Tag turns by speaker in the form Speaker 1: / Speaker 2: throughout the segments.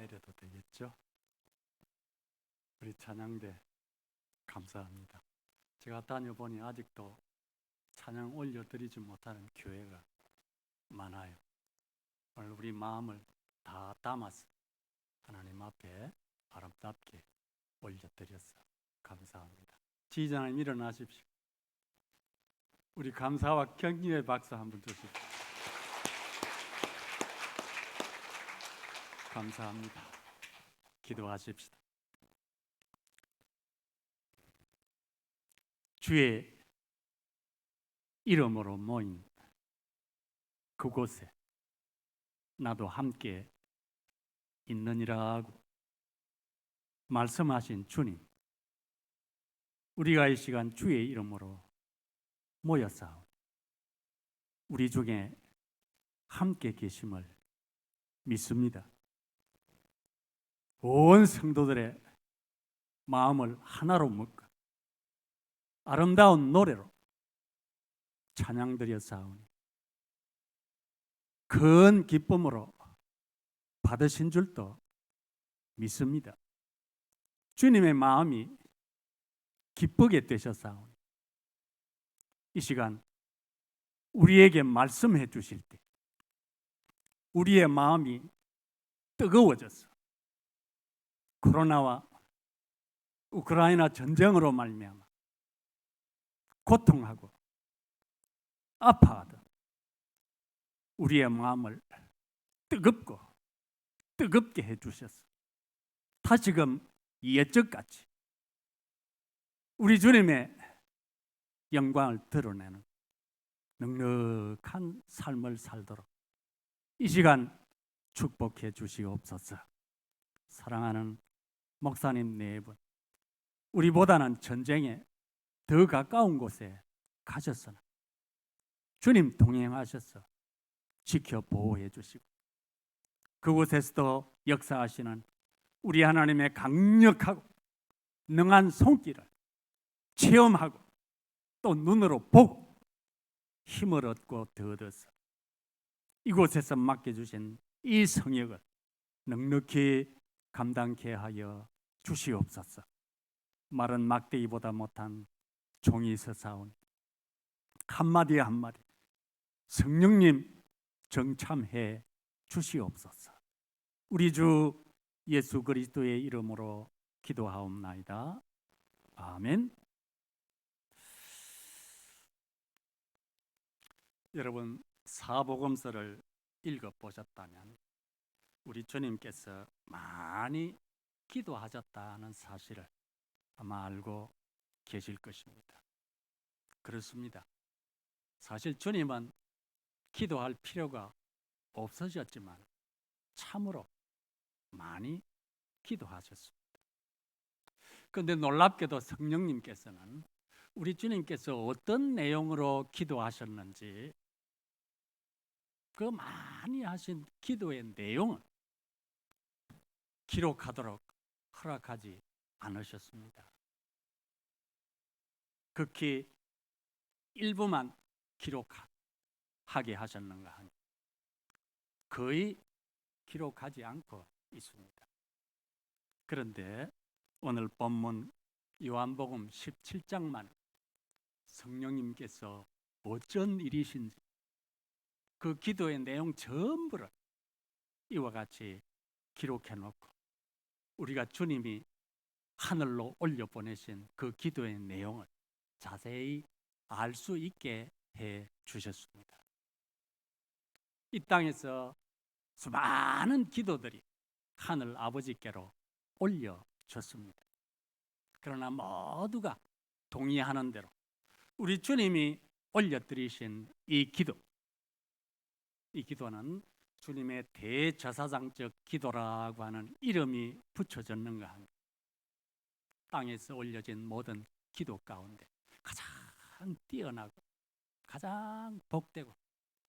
Speaker 1: 내려도 되겠죠? 우리 찬양대 감사합니다. 제가 다녀보니 아직도 찬양 올려드리지 못하는 교회가 많아요. 오늘 우리 마음을 다 담아서 하나님 앞에 아름답게 올려드렸어. 감사합니다. 지휘자님 일어나십시오. 우리 감사와 격려의 박수 한번 주십시오. 감사합니다. 기도하십시다. 주의 이름으로 모인 그곳에 나도 함께 있느니라 하고 말씀하신 주님, 우리가 이 시간 주의 이름으로 모였사오니 우리 중에 함께 계심을 믿습니다. 온 성도들의 마음을 하나로 묶어 아름다운 노래로 찬양드려 사오니 큰 기쁨으로 받으신 줄도 믿습니다. 주님의 마음이 기쁘게 되셨사오니 이 시간 우리에게 말씀해 주실 때 우리의 마음이 뜨거워졌어. 코로나와 우크라이나 전쟁으로 말미암아 고통하고 아파하던 우리의 마음을 뜨겁게 해주셨어. 다시금 옛적같이 우리 주님의 영광을 드러내는 넉넉한 삶을 살도록 이 시간 축복해 주시옵소서. 사랑하는 목사님 네 분, 우리보다는 전쟁에 더 가까운 곳에 가셨으나 주님 동행하셔서 지켜 보호해 주시고 그곳에서도 역사하시는 우리 하나님의 강력하고 능한 손길을 체험하고 또 눈으로 보고 힘을 얻고 더 얻어서 이곳에서 맡겨주신 이 성역을 넉넉히 감당케 하여 주시옵소서. 말은 막대기보다 못한 종이 서사오니 한마디 한마디 성령님 정참해 주시옵소서. 우리 주 예수 그리스도의 이름으로 기도하옵나이다. 아멘. 여러분, 사복음서를 읽어보셨다면 우리 주님께서 많이 기도하셨다는 사실을 아마 알고 계실 것입니다. 그렇습니다. 사실 주님은 기도할 필요가 없으셨지만 참으로 많이 기도하셨습니다. 그런데 놀랍게도 성령님께서는 우리 주님께서 어떤 내용으로 기도하셨는지 그 많이 하신 기도의 내용을 기록하도록 허락하지 않으셨습니다. 극히 일부만 기록하게 하셨는가 하니 거의 기록하지 않고 있습니다. 그런데 오늘 본문 요한복음 17장만 성령님께서 어쩐 일이신지 그 기도의 내용 전부를 이와 같이 기록해 놓고 우리가 주님이 하늘로 올려보내신 그 기도의 내용을 자세히 알 수 있게 해 주셨습니다. 이 땅에서 수많은 기도들이 하늘 아버지께로 올려졌습니다. 그러나 모두가 동의하는 대로 우리 주님이 올려드리신 이 기도는 주님의 대제사장적 기도라고 하는 이름이 붙여졌는가 합니다. 땅에서 올려진 모든 기도 가운데 가장 뛰어나고 가장 복되고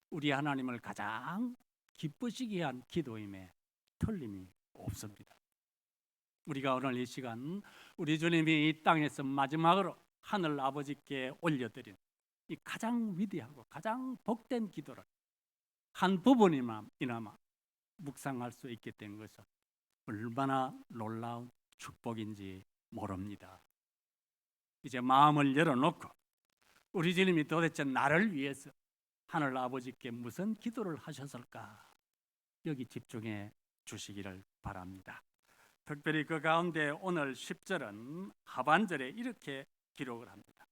Speaker 1: 우리 하나님을 가장 기쁘시게 한 기도임에 틀림이 없습니다. 우리가 오늘 이 시간 우리 주님이 이 땅에서 마지막으로 하늘 아버지께 올려드린 이 가장 위대하고 가장 복된 기도를 한 부분이나마 묵상할 수 있게 된 것은 얼마나 놀라운 축복인지 모릅니다. 이제 마음을 열어놓고 우리 주님이 도대체 나를 위해서 하늘 아버지께 무슨 기도를 하셨을까? 여기 집중해 주시기를 바랍니다. 특별히 그 가운데 오늘 10절은 하반절에 이렇게 기록을 합니다.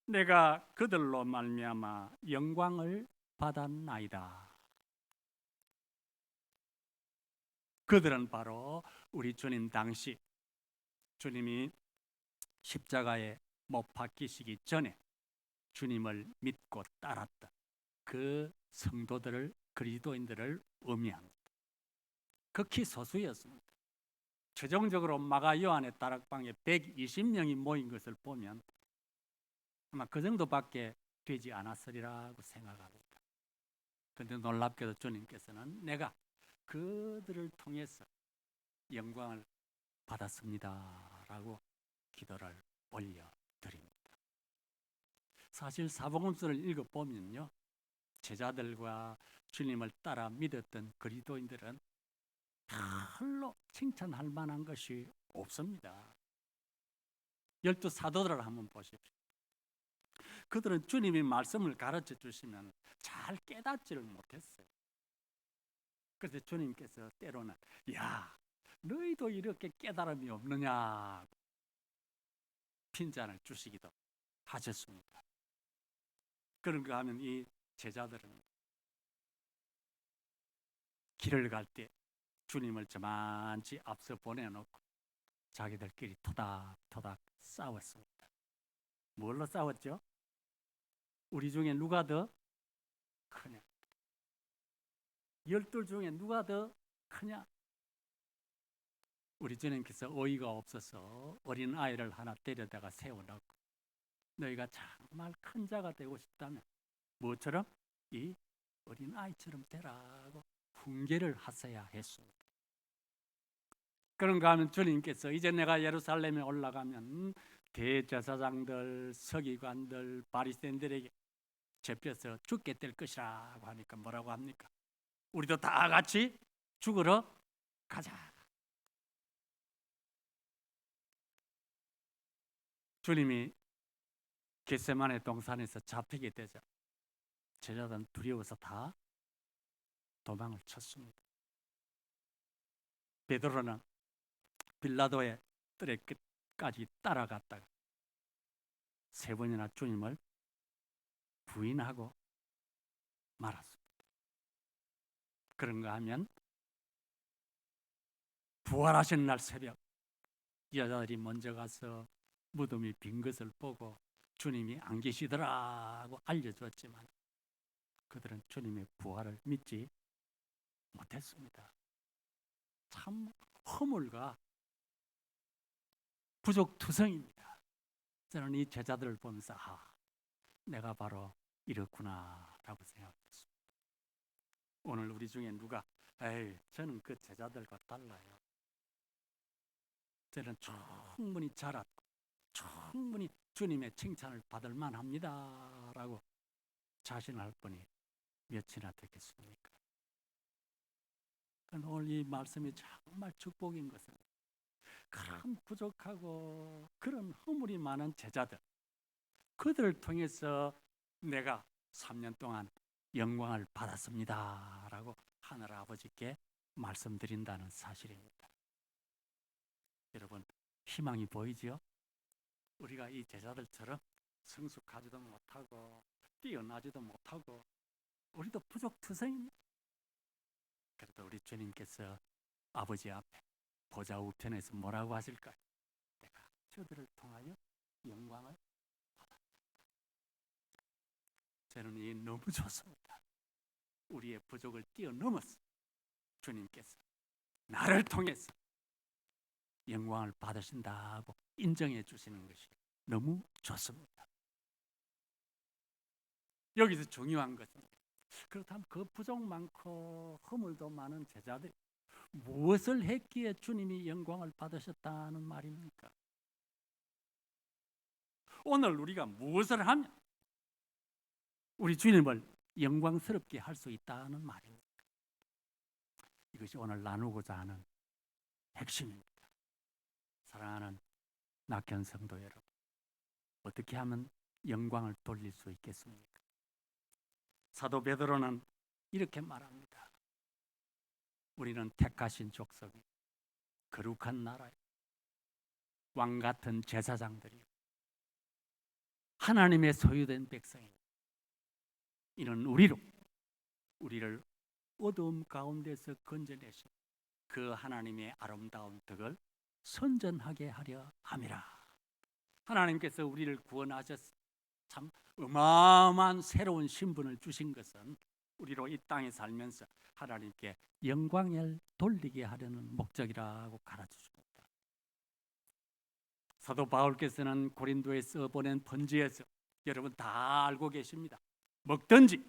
Speaker 1: 내가 그들로 말미암아 영광을 받았나이다. 그들은 바로 우리 주님 당시 주님이 십자가에 못 박히시기 전에 주님을 믿고 따랐던 그 성도들을, 그리스도인들을 의미합니다. 극히 소수였습니다. 최종적으로 마가 요한의 다락방에 120명이 모인 것을 보면 아마 그 정도밖에 되지 않았으리라고 생각합니다. 그런데 놀랍게도 주님께서는 내가 그들을 통해서 영광을 받았습니다 라고 기도를 올려드립니다. 사실 사복음서를 읽어보면요, 제자들과 주님을 따라 믿었던 그리스도인들은 별로 칭찬할 만한 것이 없습니다. 12 사도들을 한번 보십시오. 그들은 주님이 말씀을 가르쳐 주시면 잘 깨닫지를 못했어요. 그래서 주님께서 때로는 야, 너희도 이렇게 깨달음이 없느냐 핀잔을 주시기도 하셨습니다. 그런가 하면 이 제자들은 길을 갈 때 주님을 저만치 앞서 보내놓고 자기들끼리 토닥토닥 싸웠습니다. 뭘로 싸웠죠? 우리 중에 누가 더 크냐? 12 중에 누가 더 크냐? 우리 주님께서 어이가 없어서 어린 아이를 하나 데려다가 세워놓고 너희가 정말 큰 자가 되고 싶다면 뭐처럼? 이 어린 아이처럼 되라고 훈계를 하셔야 했습니다. 그런가 하면 주님께서 이제 내가 예루살렘에 올라가면 대제사장들, 서기관들, 바리새인들에게 잡혀서 죽게 될 것이라고 하니까 뭐라고 합니까? 우리도 다 같이 죽으러 가자. 주님이 겟세마네 동산에서 잡히게 되자 제자들은 두려워서 다 도망을 쳤습니다. 베드로는 빌라도의 뜰에 끝까지 따라갔다가 3번이나 주님을 부인하고 말았습니다. 그런가 하면 부활하신 날 새벽 여자들이 먼저 가서 무덤이 빈 것을 보고 주님이 안 계시더라고 알려줬지만 그들은 주님의 부활을 믿지 못했습니다. 참 허물과 부족투성입니다. 저는 이 제자들을 보면서 내가 바로 이렇구나라고 생각했습니다. 오늘 우리 중에 누가 저는 그 제자들과 달라요. 저는 충분히 자랐고 충분히 주님의 칭찬을 받을 만합니다 라고 자신할 분이 몇이나 되겠습니까? 오늘 이 말씀이 정말 축복인 것은 그런 부족하고 그런 허물이 많은 제자들, 그들을 통해서 내가 3년 동안 영광을 받았습니다 라고 하늘 아버지께 말씀드린다는 사실입니다. 여러분, 희망이 보이죠? 우리가 이 제자들처럼 성숙하지도 못하고 뛰어나지도 못하고 우리도 부족투성입니다. 그래도 우리 주님께서 아버지 앞에 보좌 우편에서 뭐라고 하실까요? 내가 저들을 통하여 영광을 받았다. 저는 이 너무 좋습니다. 우리의 부족을 뛰어넘어서 주님께서 나를 통해서 영광을 받으신다고 인정해 주시는 것이 너무 좋습니다. 여기서 중요한 것은 그렇다면 그 부족 많고 허물도 많은 제자들이 무엇을 했기에 주님이 영광을 받으셨다는 말입니까? 오늘 우리가 무엇을 하면 우리 주님을 영광스럽게 할 수 있다는 말입니까? 이것이 오늘 나누고자 하는 핵심입니다. 사랑하는 낙현 성도 여러분, 어떻게 하면 영광을 돌릴 수 있겠습니까? 사도 베드로는 이렇게 말합니다. 우리는 택하신 족속이, 거룩한 나라에 왕 같은 제사장들이, 하나님의 소유된 백성이, 이는 우리를 어두움 가운데서 건져내신 그 하나님의 아름다운 덕을 선전하게 하려 함이라. 하나님께서 우리를 구원하셔서 참 어마어마한 새로운 신분을 주신 것은 우리로 이 땅에 살면서 하나님께 영광을 돌리게 하려는 목적이라고 가르쳐줍니다. 사도 바울께서는 고린도에 써보낸 편지에서 여러분 다 알고 계십니다. 먹든지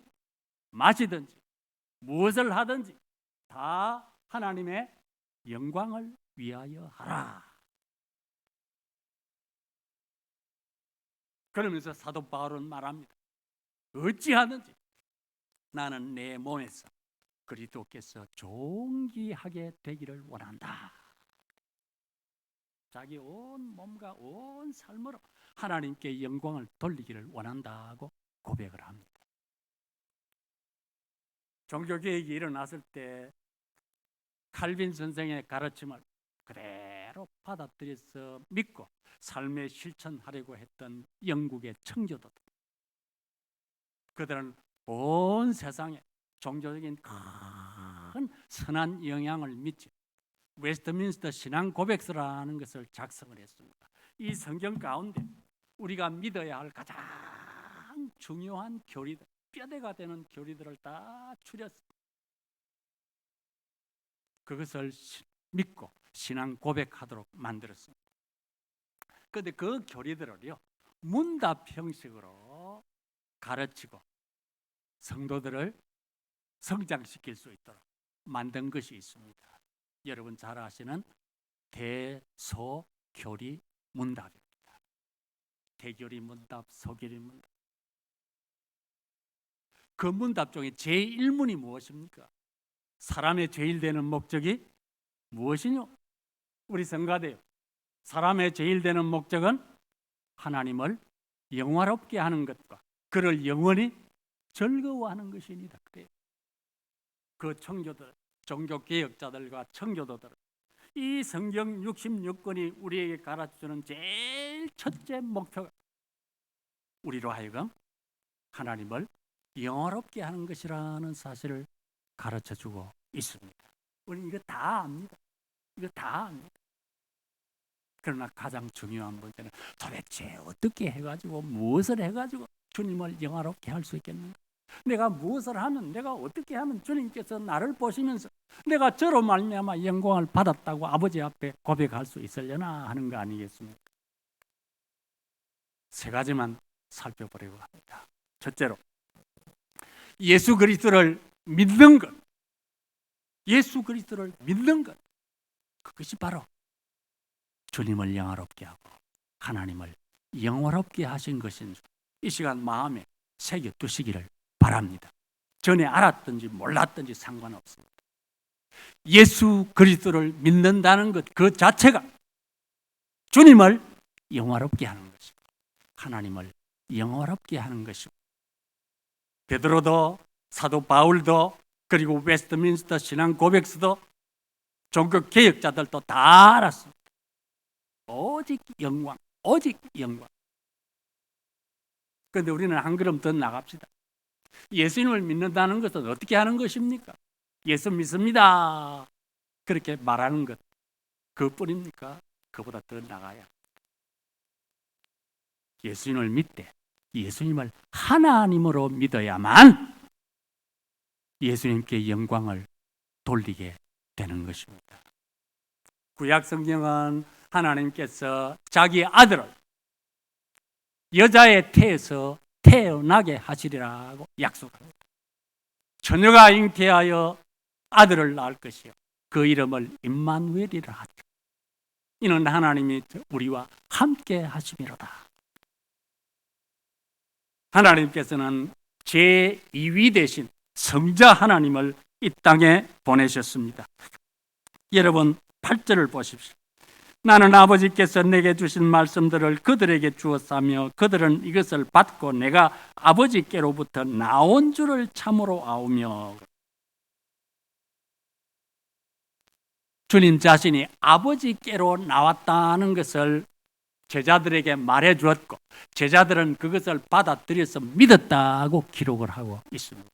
Speaker 1: 마시든지 무엇을 하든지 다 하나님의 영광을 위하여 하라. 그러면서 사도 바울은 말합니다. 어찌하든지 나는 내 몸에서 그리스도께서 존귀하게 되기를 원한다. 자기 온 몸과 온 삶으로 하나님께 영광을 돌리기를 원한다고 고백을 합니다. 종교개혁이 일어났을 때 칼빈 선생의 가르침을 그대로 받아들여서 믿고 삶에 실천하려고 했던 영국의 청교도들, 그들은 온 세상에 종교적인 큰 선한 영향을 미친 웨스트민스터 신앙 고백서라는 것을 작성을 했습니다. 이 성경 가운데 우리가 믿어야 할 가장 중요한 교리들, 뼈대가 되는 교리들을 다 추렸습니다. 그것을 믿고 신앙 고백하도록 만들었습니다. 그런데 그 교리들을요, 문답 형식으로 가르치고 성도들을 성장시킬 수 있도록 만든 것이 있습니다. 여러분 잘 아시는 대소교리 문답입니다. 대교리 문답, 소교리 문답. 그 문답 중에 제1문이 무엇입니까? 사람의 제일 되는 목적이 무엇이뇨? 우리 성가대요. 사람의 제일 되는 목적은 하나님을 영화롭게 하는 것과 그를 영원히 즐거워하는 것입니다. 그래요. 그 청교들, 종교개혁자들과 청교도들은 이 성경 66권이 우리에게 가르쳐주는 제일 첫째 목표가 우리로 하여금 하나님을 영화롭게 하는 것이라는 사실을 가르쳐주고 있습니다. 우리는 이거 다 압니다. 이거 다 압니다. 그러나 가장 중요한 문제는 도대체 어떻게 해가지고 무엇을 해가지고 주님을 영화롭게 할 수 있겠는가? 내가 무엇을 하면, 내가 어떻게 하면 주님께서 나를 보시면서 내가 저로 말미암아 영광을 받았다고 아버지 앞에 고백할 수 있으려나 하는 거 아니겠습니까? 세 가지만 살펴보려고 합니다. 첫째로, 예수 그리스도를 믿는 것. 예수 그리스도를 믿는 것. 그것이 바로 주님을 영화롭게 하고 하나님을 영화롭게 하신 것인 줄 이 시간 마음에 새겨 두시기를 바랍니다. 전에 알았든지 몰랐든지 상관없습니다. 예수 그리스도를 믿는다는 것 그 자체가 주님을 영화롭게 하는 것이고 하나님을 영화롭게 하는 것이고, 베드로도 사도 바울도 그리고 웨스트민스터 신앙 고백서도 종교 개혁자들도 다 알았습니다. 오직 영광, 오직 영광. 그런데 우리는 한 걸음 더 나갑시다. 예수님을 믿는다는 것은 어떻게 하는 것입니까? 예수 믿습니다. 그렇게 말하는 것 그뿐입니까? 그보다 더 나가야 예수님을 믿되 예수님을 하나님으로 믿어야만 예수님께 영광을 돌리게 되는 것입니다. 구약 성경은 하나님께서 자기 아들을 여자의 태에서 태어나게 하시리라고 약속합니다. 처녀가 잉태하여 아들을 낳을 것이요 그 이름을 임마누엘이라 하죠. 이는 하나님이 우리와 함께 하심이로다. 하나님께서는 제2위 대신 성자 하나님을 이 땅에 보내셨습니다. 여러분, 8절을 보십시오. 나는 아버지께서 내게 주신 말씀들을 그들에게 주었사며 그들은 이것을 받고 내가 아버지께로부터 나온 줄을 참으로 아오며. 주님 자신이 아버지께로 나왔다는 것을 제자들에게 말해 주었고 제자들은 그것을 받아들여서 믿었다고 기록을 하고 있습니다.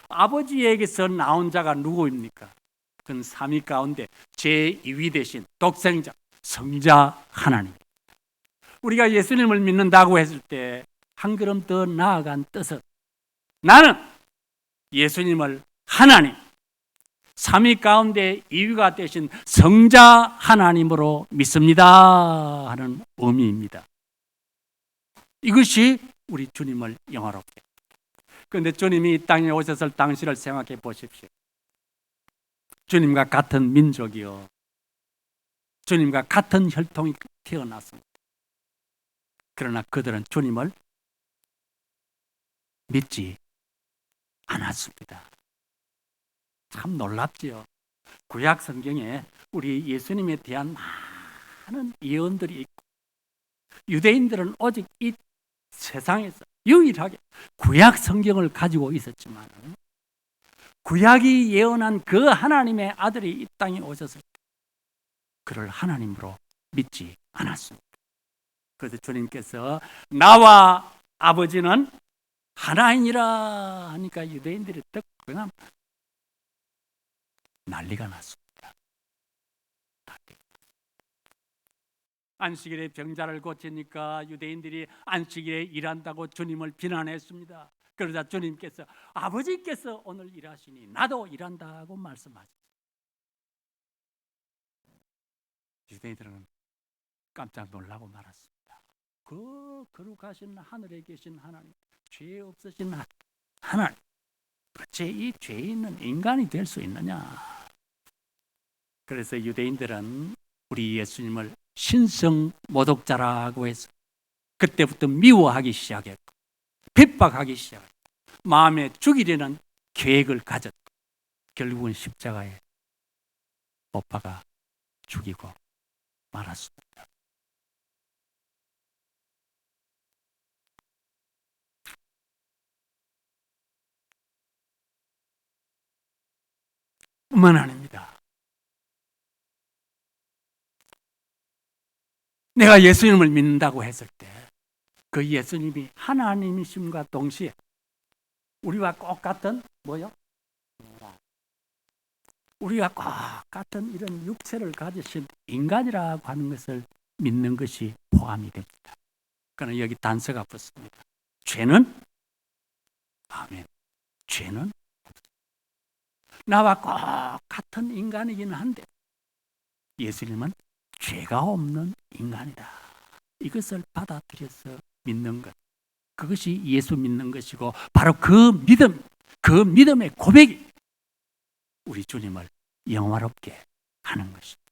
Speaker 1: 아버지에게서 나온 자가 누구입니까? 그건 삼위 가운데 제2위 되신 독생자 성자 하나님. 우리가 예수님을 믿는다고 했을 때 한 걸음 더 나아간 뜻은 나는 예수님을 하나님 삼위 가운데 2위가 되신 성자 하나님으로 믿습니다 하는 의미입니다. 이것이 우리 주님을 영화롭게. 그런데 주님이 이 땅에 오셨을 당시를 생각해 보십시오. 주님과 같은 민족이요, 주님과 같은 혈통이 태어났습니다. 그러나 그들은 주님을 믿지 않았습니다. 참 놀랍지요. 구약 성경에 우리 예수님에 대한 많은 예언들이 있고 유대인들은 오직 이 세상에서 유일하게 구약 성경을 가지고 있었지만 구약이 예언한 그 하나님의 아들이 이 땅에 오셨을 때 그를 하나님으로 믿지 않았습니다. 그래서 주님께서 나와 아버지는 하나이니라 하니까 유대인들이 딱 그냥 난리가 났습니다. 안식일에 병자를 고치니까 유대인들이 안식일에 일한다고 주님을 비난했습니다. 그러자 주님께서 아버지께서 오늘 일하시니 나도 일한다고 말씀하셨어요. 유대인들은 깜짝 놀라고 말았습니다. 그 거룩하신 하늘에 계신 하나님, 죄 없으신 하나님, 어째 이 죄 있는 인간이 될 수 있느냐? 그래서 유대인들은 우리 예수님을 신성 모독자라고 해서 그때부터 미워하기 시작했고 핍박하기 시작했고 마음에 죽이려는 계획을 가졌고 결국은 십자가에 못 박아 죽이고 말았습니다. 뿐만 아닙니다. 내가 예수님을 믿는다고 했을 때 그 예수님이 하나님이심과 동시에 우리와 똑같은 뭐요? 우리와 똑같은 이런 육체를 가지신 인간이라고 하는 것을 믿는 것이 포함이 됩니다. 그러나 여기 단서가 붙습니다. 죄는 아멘. 죄는 나와 똑같은 인간이긴 한데 예수님은 죄가 없는 인간이다. 이것을 받아들여서 믿는 것. 그것이 예수 믿는 것이고 바로 그 믿음의 고백이 우리 주님을 영화롭게 하는 것입니다.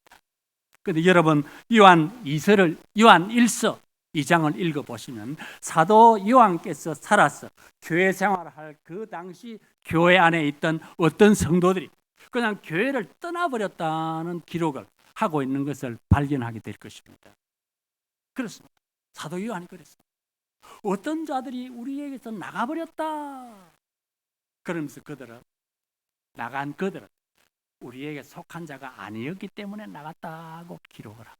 Speaker 1: 그런데 여러분 요한 1서 2장을 읽어보시면 사도 요한께서 살아서 교회 생활할 그 당시 교회 안에 있던 어떤 성도들이 그냥 교회를 떠나버렸다는 기록을 하고 있는 것을 발견하게 될 것입니다. 그렇습니다. 사도 요한이 그랬습니다. 어떤 자들이 우리에게서 나가버렸다. 그러면서 나간 그들은 우리에게 속한 자가 아니었기 때문에 나갔다고 기록을 합니다.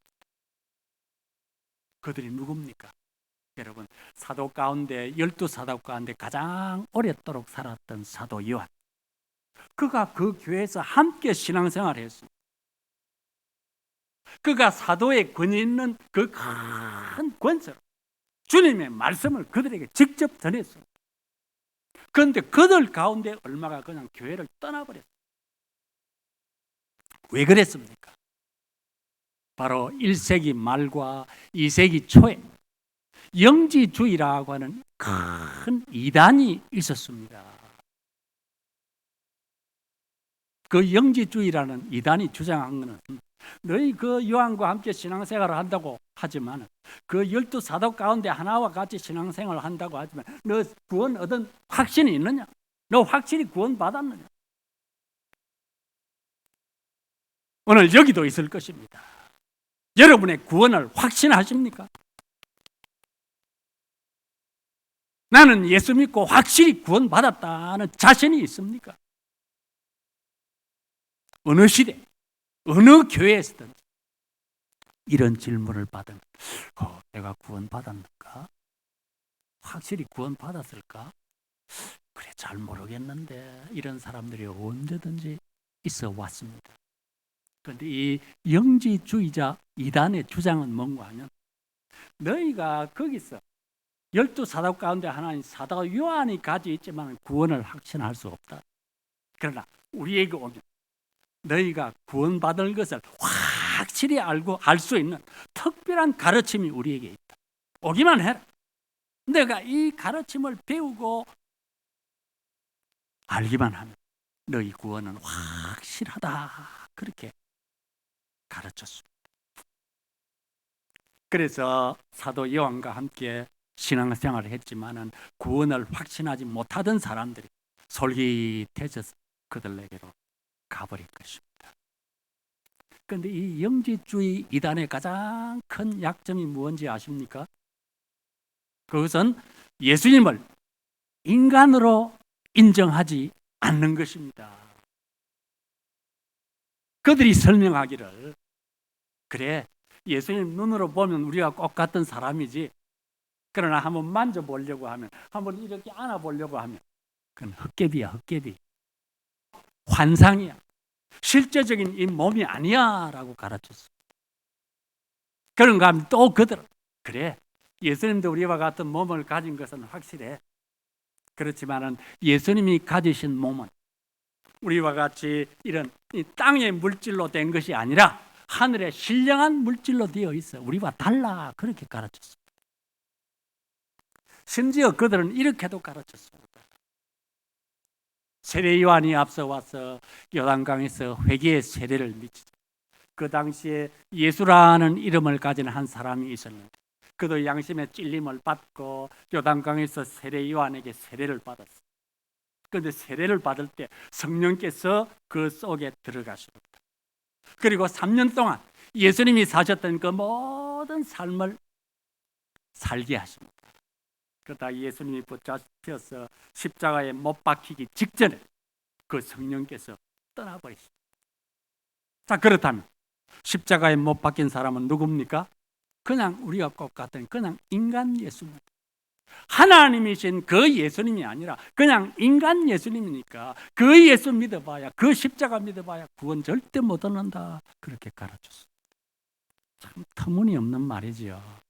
Speaker 1: 그들이 누굽니까? 여러분, 사도 가운데 12사도 가운데 가장 오랫도록 살았던 사도 요한. 그가 그 교회에서 함께 신앙생활을 했습니다. 그가 사도의 권위 있는 그 큰 권세로 주님의 말씀을 그들에게 직접 전했습니다. 그런데 그들 가운데 얼마가 그냥 교회를 떠나버렸어요. 왜 그랬습니까? 바로 1세기 말과 2세기 초에 영지주의라고 하는 큰 이단이 있었습니다. 그 영지주의라는 이단이 주장한 것은 너희 그 요한과 함께 신앙생활을 한다고 하지만 그 12사도 가운데 하나와 같이 신앙생활을 한다고 하지만 너 구원 얻은 확신이 있느냐? 너 확실히 구원 받았느냐? 오늘 여기도 있을 것입니다. 여러분의 구원을 확신하십니까? 나는 예수 믿고 확실히 구원받았다는 자신이 있습니까? 어느 시대, 어느 교회에서든 이런 질문을 받으면 내가 구원받았는가? 확실히 구원받았을까? 그래, 잘 모르겠는데. 이런 사람들이 언제든지 있어 왔습니다. 그런데 이 영지주의자 이단의 주장은 뭔가 하면, 너희가 거기서 12사도 가운데 하나인 사도 요한이 가지고 있지만 구원을 확신할 수 없다. 그러나 우리에게 오면 너희가 구원받을 것을 확실히 알고 알 수 있는 특별한 가르침이 우리에게 있다. 오기만 해라. 내가 이 가르침을 배우고 알기만 하면 너희 구원은 확실하다. 그렇게 가르쳤습니다. 그래서 사도 요한과 함께 신앙생활을 했지만은 구원을 확신하지 못하던 사람들이 솔깃해져서 그들에게로 가버린 것입니다. 그런데 이 영지주의 이단의 가장 큰 약점이 무엇인지 아십니까? 그것은 예수님을 인간으로 인정하지 않는 것입니다. 그들이 설명하기를, 그래, 예수님 눈으로 보면 우리가 꼭 같은 사람이지, 그러나 한번 만져보려고 하면, 한번 이렇게 안아보려고 하면 그건 헛개비야, 헛개비. 환상이야. 실제적인 이 몸이 아니야 라고 가르쳤어. 그런가 하면 또 그들, 그래, 예수님도 우리와 같은 몸을 가진 것은 확실해. 그렇지만은 예수님이 가지신 몸은 우리와 같이 이런 이 땅의 물질로 된 것이 아니라 하늘의 신령한 물질로 되어 있어. 우리와 달라. 그렇게 가르쳤어. 심지어 그들은 이렇게도 가르쳤습니다. 세례 요한이 앞서 와서 요단강에서 회개의 세례를 미치죠. 그 당시에 예수라는 이름을 가진 한 사람이 있었는데, 그도 양심의 찔림을 받고 요단강에서 세례 요한에게 세례를 받았어요. 그런데 세례를 받을 때 성령께서 그 속에 들어가십니다. 그리고 3년 동안 예수님이 사셨던 그 모든 삶을 살게 하십니다. 그러다 예수님이 붙잡혀서 십자가에 못 박히기 직전에 그 성령께서 떠나버리십니다. 자, 그렇다면 십자가에 못 박힌 사람은 누굽니까? 그냥 우리가 꼭 같은 그냥 인간 예수입니다. 하나님이신 그 예수님이 아니라 그냥 인간 예수님이니까 그 예수 믿어봐야, 그 십자가 믿어봐야 구원 절대 못 얻는다. 그렇게 가르쳤습니다. 참 터무니없는 말이지요.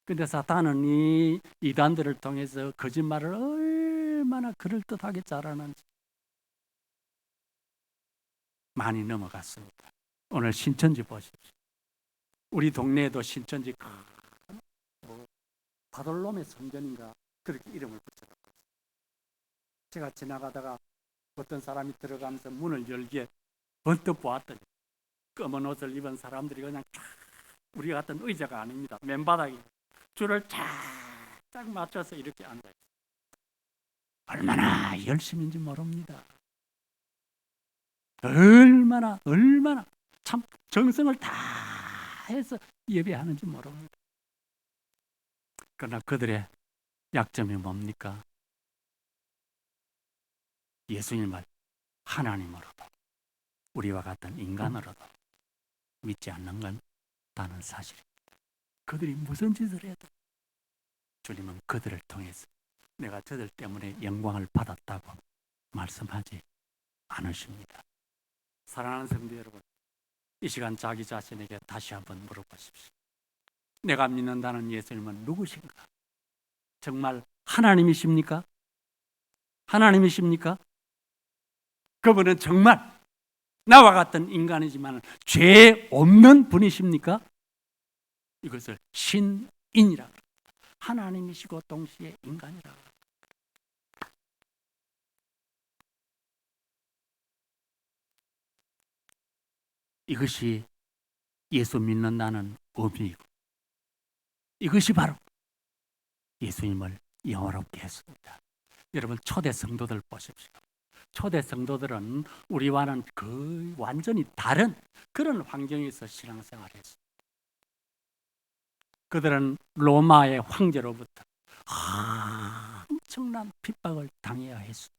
Speaker 1: 근데 사탄은 이 이단들을 통해서 거짓말을 얼마나 그럴듯하게 잘하는지 많이 넘어갔습니다. 오늘 신천지 보십시오. 우리 동네에도 신천지 바돌롬의 성전인가 그렇게 이름을 붙여놨어요. 제가 지나가다가 어떤 사람이 들어가면서 문을 열게 번뜩 보았더니 검은 옷을 입은 사람들이 그냥 쫙, 우리 같은 의자가 아닙니다. 맨바닥에 줄을 쫙쫙 맞춰서 이렇게 앉아있어요. 얼마나 열심인지 모릅니다. 얼마나 참 정성을 다 해서 예배하는지 모릅니다. 그러나 그들의 약점이 뭡니까? 예수님을 하나님으로도 우리와 같은 인간으로도 믿지 않는 건 다른 사실입니다. 그들이 무슨 짓을 해도 주님은 그들을 통해서 내가 저들 때문에 영광을 받았다고 말씀하지 않으십니다. 사랑하는 성도 여러분, 이 시간 자기 자신에게 다시 한번 물어보십시오. 내가 믿는다는 예수님은 누구신가? 정말 하나님이십니까? 하나님이십니까? 그분은 정말 나와 같은 인간이지만 죄 없는 분이십니까? 이것을 신인이라 합니다. 하나님이시고 동시에 인간이라 합니다. 이것이 예수 믿는다는 의미이고, 이것이 바로 예수님을 영화롭게 했습니다. 여러분, 초대 성도들 보십시오. 초대 성도들은 우리와는 거의 완전히 다른 그런 환경에서 신앙생활을 했습니다. 그들은 로마의 황제로부터 엄청난 핍박을 당해야 했습니다.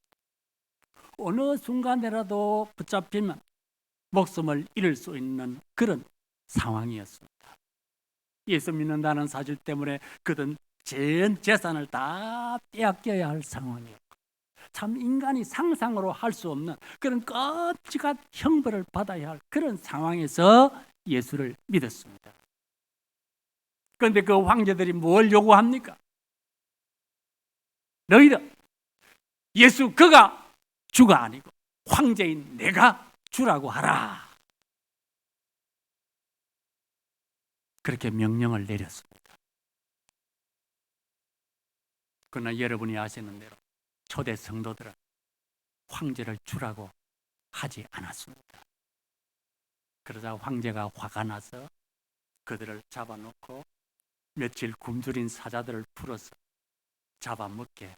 Speaker 1: 어느 순간에라도 붙잡히면 목숨을 잃을 수 있는 그런 상황이었습니다. 예수 믿는다는 사실 때문에 그들은 전 재산을 다 빼앗겨야 할 상황이었고, 참 인간이 상상으로 할 수 없는 그런 끔찍한 형벌을 받아야 할 그런 상황에서 예수를 믿었습니다. 그런데 그 황제들이 뭘 요구합니까? 너희들 예수 그가 주가 아니고 황제인 내가 주라고 하라. 그렇게 명령을 내렸습니다. 그러나 여러분이 아시는 대로 초대 성도들은 황제를 주라고 하지 않았습니다. 그러자 황제가 화가 나서 그들을 잡아놓고 며칠 굶주린 사자들을 풀어서 잡아먹게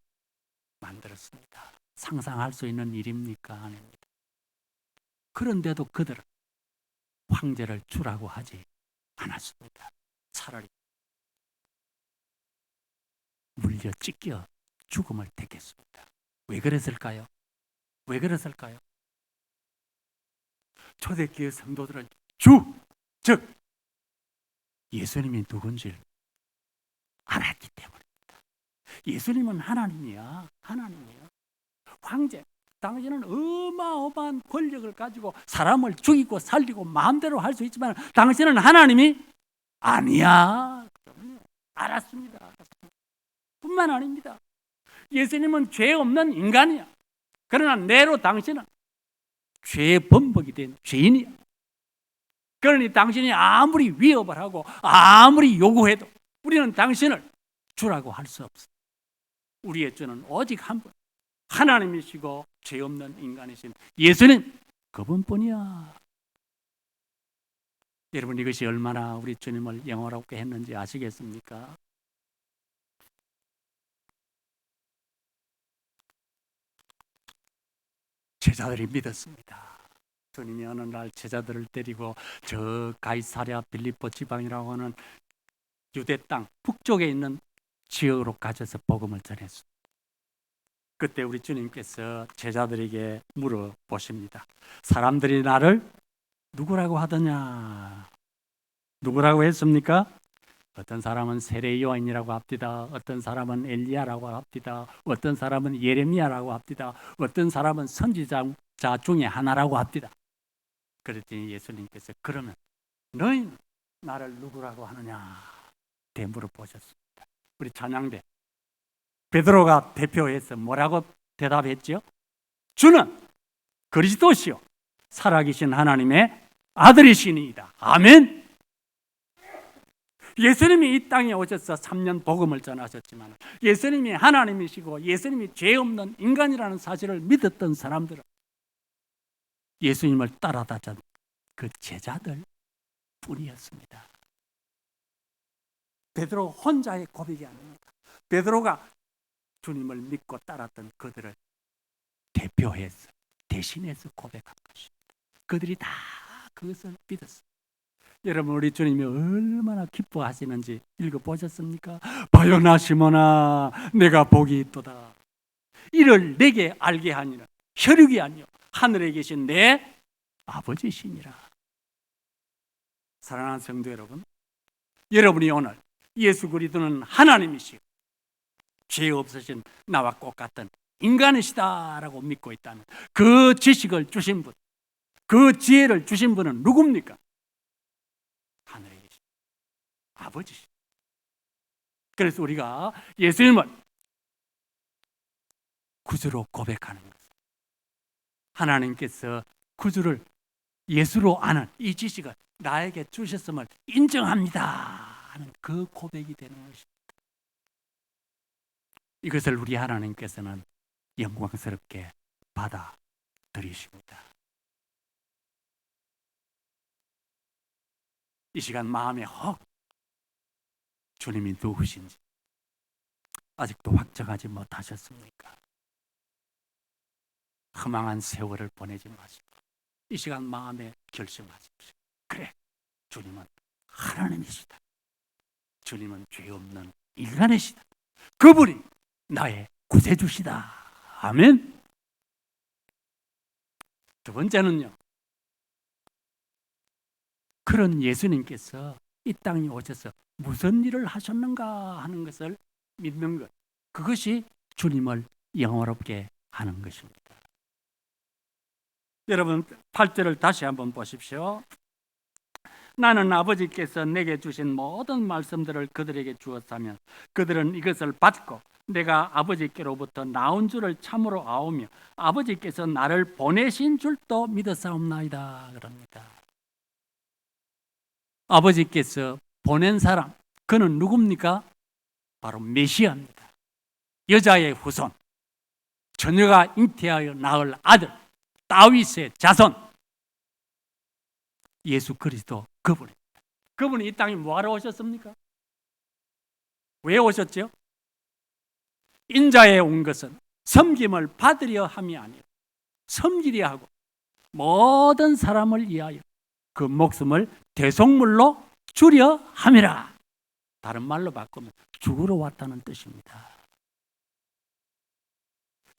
Speaker 1: 만들었습니다. 상상할 수 있는 일입니까? 아닙니다. 그런데도 그들은 황제를 주라고 하지 않았습니다. 차라리 물려 찢겨 죽음을 택했습니다. 왜 그랬을까요? 왜 그랬을까요? 초대교회 성도들은 주, 즉 예수님이 누군지를 알았기 때문입니다. 예수님은 하나님이야. 하나님이야. 황제, 당신은 어마어마한 권력을 가지고 사람을 죽이고 살리고 마음대로 할 수 있지만 당신은 하나님이 아니야. 알았습니다. 뿐만 아닙니다. 예수님은 죄 없는 인간이야. 그러나 내로 당신은 죄의 범벅이 된 죄인이야. 그러니 당신이 아무리 위협을 하고 아무리 요구해도 우리는 당신을 주라고 할 수 없어. 우리의 주는 오직 한 분, 하나님이시고 죄 없는 인간이신 예수님, 그분뿐이야. 여러분, 이것이 얼마나 우리 주님을 영원하게 했는지 아시겠습니까? 제자들이 믿었습니다. 주님이 어느 날 제자들을 데리고 저 가이사랴 빌립보 지방이라고 하는 유대 땅 북쪽에 있는 지역으로 가셔서 복음을 전했습니다. 그때 우리 주님께서 제자들에게 물어보십니다. 사람들이 나를 누구라고 하더냐? 누구라고 했습니까? 어떤 사람은 세례 요한이라고 합디다. 어떤 사람은 엘리야라고 합디다. 어떤 사람은 예레미야라고 합디다. 어떤 사람은 선지자 중에 하나라고 합디다. 그랬더니 예수님께서 그러면 너희는 나를 누구라고 하느냐? 대 물어보셨습니다. 우리 찬양대 베드로가 대표해서 뭐라고 대답했죠? 주는 그리스도시요 살아계신 하나님의 아들이시니이다. 아멘. 예수님이 이 땅에 오셔서 3년 복음을 전하셨지만 예수님이 하나님이시고 예수님이 죄 없는 인간이라는 사실을 믿었던 사람들은 예수님을 따라다녔던 그 제자들 뿐이었습니다. 베드로 혼자의 고백이 아닙니다. 베드로가 주님을 믿고 따랐던 그들을 대표해서 대신해서 고백한 것입니다. 그들이 다 그것을 믿었습니다. 여러분, 우리 주님이 얼마나 기뻐하시는지 읽어보셨습니까? 바요나 시몬아 내가 복이 있도다. 이를 내게 알게 하니는 혈육이 아니요 하늘에 계신 내 아버지시니라. 사랑하는 성도 여러분, 여러분이 오늘 예수 그리스도는 하나님이시고 죄 없으신 나와 똑같은 인간이시다라고 믿고 있다면 그 지식을 주신 분, 그 지혜를 주신 분은 누굽니까? 하늘에 계신 아버지시죠. 그래서 우리가 예수님을 구주로 고백하는 것, 하나님께서 구주를 예수로 아는 이 지식을 나에게 주셨음을 인정합니다 하는 그 고백이 되는 것입니다. 이것을 우리 하나님께서는 영광스럽게 받아들이십니다. 이 시간 마음에 혹 주님이 누구신지 아직도 확정하지 못하셨습니까? 허망한 세월을 보내지 마시고 이 시간 마음에 결심하십시오. 그래, 주님은 하나님이시다. 주님은 죄 없는 인간이시다. 그분이 나의 구세주시다. 아멘. 두 번째는요, 그런 예수님께서 이 땅에 오셔서 무슨 일을 하셨는가 하는 것을 믿는 것, 그것이 주님을 영화롭게 하는 것입니다. 여러분 8절을 다시 한번 보십시오. 나는 아버지께서 내게 주신 모든 말씀들을 그들에게 주었다면 그들은 이것을 받고 내가 아버지께로부터 나온 줄을 참으로 아오며 아버지께서 나를 보내신 줄도 믿었사옵나이다 그럽니다. 아버지께서 보낸 사람, 그는 누굽니까? 바로 메시아입니다. 여자의 후손, 처녀가 잉태하여 낳을 아들, 다윗의 자손, 예수 그리스도 그분입니다. 그분이 이 땅에 뭐하러 오셨습니까? 왜 오셨죠? 인자에 온 것은 섬김을 받으려 함이 아니라 섬기려 하고 모든 사람을 위하여 그 목숨을 대속물로 주려 함이라. 다른 말로 바꾸면 죽으러 왔다는 뜻입니다.